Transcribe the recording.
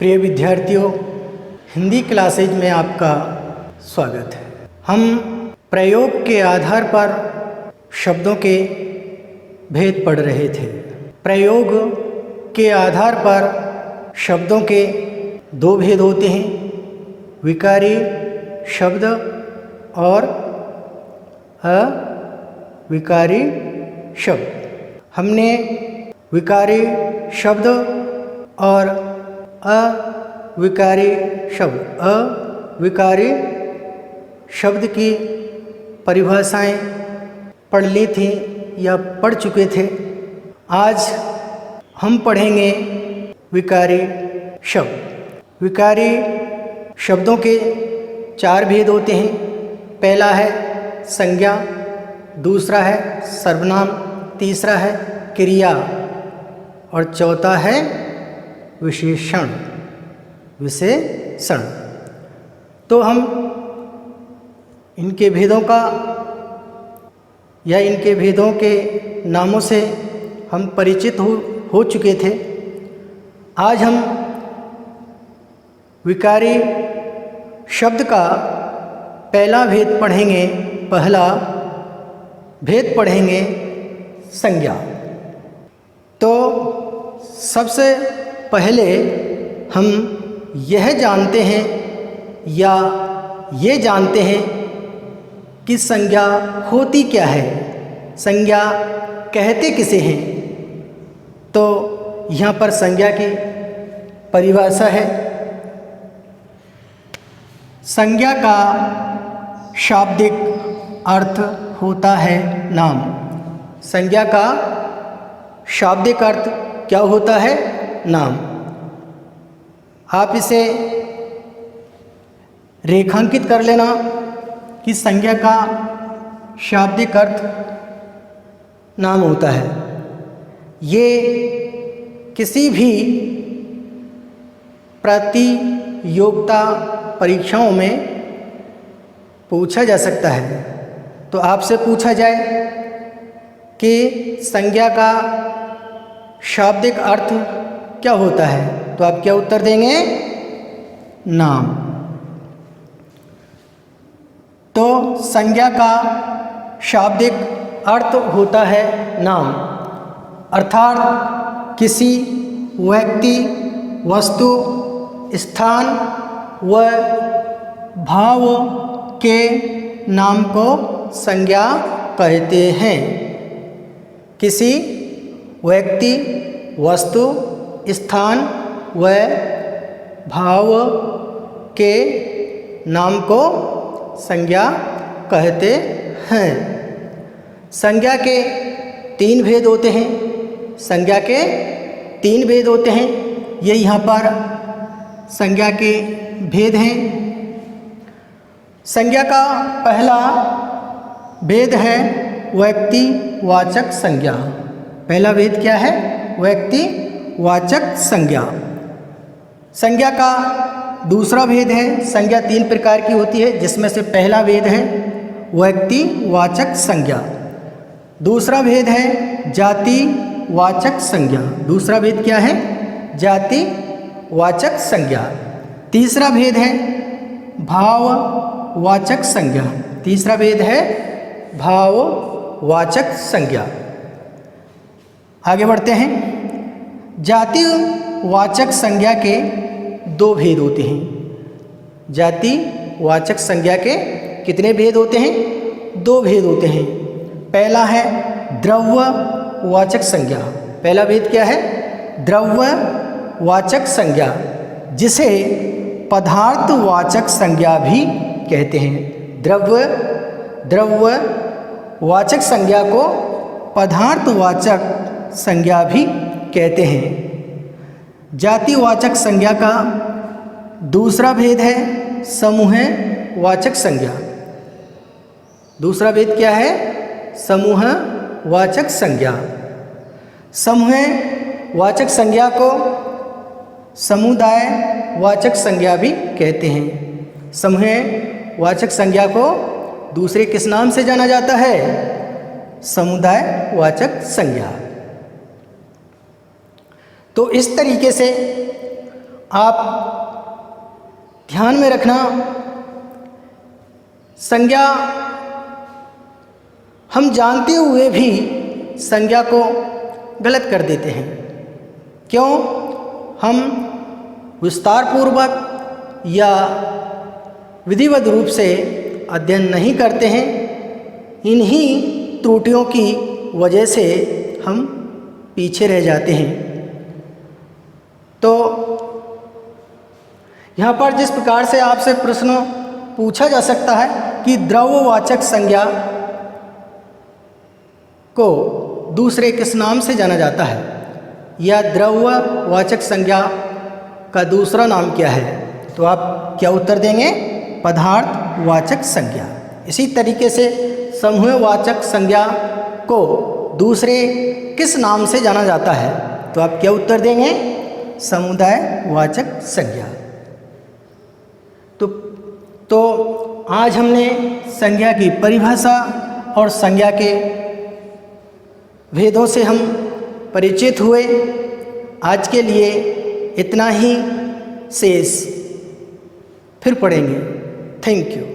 प्रिय विद्यार्थियों, हिंदी क्लासेज में आपका स्वागत है। हम प्रयोग के आधार पर शब्दों के भेद पढ़ रहे थे। प्रयोग के आधार पर शब्दों के दो भेद होते हैं, विकारी शब्द और अविकारी शब्द। हमने विकारी शब्द और अविकारी शब्द की परिभाषाएं पढ़ ली थी या पढ़ चुके थे। आज हम पढ़ेंगे विकारी शब्द। विकारी शब्दों के चार भेद होते हैं। पहला है संज्ञा, दूसरा है सर्वनाम, तीसरा है क्रिया और चौथा है विशेषण। तो हम इनके भेदों का या इनके भेदों के नामों से हम परिचित हो चुके थे। आज हम विकारी शब्द का पहला भेद पढ़ेंगे। पहला भेद पढ़ेंगे संज्ञा। तो सबसे पहले हम यह जानते हैं या ये जानते हैं कि संज्ञा होती क्या है, संज्ञा कहते किसे हैं। तो यहाँ पर संज्ञा की परिभाषा है। संज्ञा का शाब्दिक अर्थ होता है नाम। संज्ञा का शाब्दिक अर्थ क्या होता है? नाम। आप इसे रेखांकित कर लेना कि संज्ञा का शाब्दिक अर्थ नाम होता है। ये किसी भी प्रतियोगिता परीक्षाओं में पूछा जा सकता है। तो आपसे पूछा जाए कि संज्ञा का शाब्दिक अर्थ क्या होता है, तो आप क्या उत्तर देंगे? नाम। तो संज्ञा का शाब्दिक अर्थ होता है नाम, अर्थात किसी व्यक्ति, वस्तु, स्थान व भाव के नाम को संज्ञा कहते हैं। किसी व्यक्ति, वस्तु, स्थान व भाव के नाम को संज्ञा कहते हैं। संज्ञा के तीन भेद होते हैं। संज्ञा के तीन भेद होते हैं। ये यहाँ पर संज्ञा के भेद हैं। संज्ञा का पहला भेद है व्यक्तिवाचक संज्ञा। पहला भेद क्या है? व्यक्तिवाचक संज्ञा। संज्ञा का दूसरा भेद है, संज्ञा तीन प्रकार की होती है, जिसमें से पहला भेद है व्यक्तिवाचक संज्ञा। दूसरा भेद है जातिवाचक संज्ञा। दूसरा भेद क्या है? जातिवाचक संज्ञा। तीसरा भेद है भाववाचक संज्ञा। तीसरा भेद है भाववाचक संज्ञा। आगे बढ़ते हैं। जातिवाचक संज्ञा के दो भेद होते हैं। जातिवाचक संज्ञा के कितने भेद होते हैं? दो भेद होते हैं। पहला है द्रव्यवाचक संज्ञा। पहला भेद क्या है? द्रव्यवाचक संज्ञा, जिसे पदार्थवाचक संज्ञा भी कहते हैं। द्रव्यवाचक संज्ञा को पदार्थवाचक संज्ञा भी कहते हैं। जातिवाचक संज्ञा का दूसरा भेद है समूहवाचक संज्ञा। दूसरा भेद क्या है? समूहवाचक संज्ञा। समूहवाचक संज्ञा को समुदायवाचक संज्ञा भी कहते हैं। समूहवाचक संज्ञा को दूसरे किस नाम से जाना जाता है? समुदायवाचक संज्ञा। तो इस तरीके से आप ध्यान में रखना, संज्ञा हम जानते हुए भी संज्ञा को गलत कर देते हैं। क्यों? हम विस्तार पूर्वक या विधिवत रूप से अध्ययन नहीं करते हैं। इन्हीं त्रुटियों की वजह से हम पीछे रह जाते हैं। तो यहाँ पर जिस प्रकार से आपसे प्रश्न पूछा जा सकता है कि द्रव्यवाचक संज्ञा को दूसरे किस नाम से जाना जाता है, या द्रव्यवाचक संज्ञा का दूसरा नाम क्या है, तो आप क्या उत्तर देंगे? पदार्थवाचक संज्ञा। इसी तरीके से समूहवाचक संज्ञा को दूसरे किस नाम से जाना जाता है, तो आप क्या उत्तर देंगे? समुदायवाचक संज्ञा। तो आज हमने संज्ञा की परिभाषा और संज्ञा के भेदों से हम परिचित हुए। आज के लिए इतना ही, शेष फिर पढ़ेंगे। Thank you.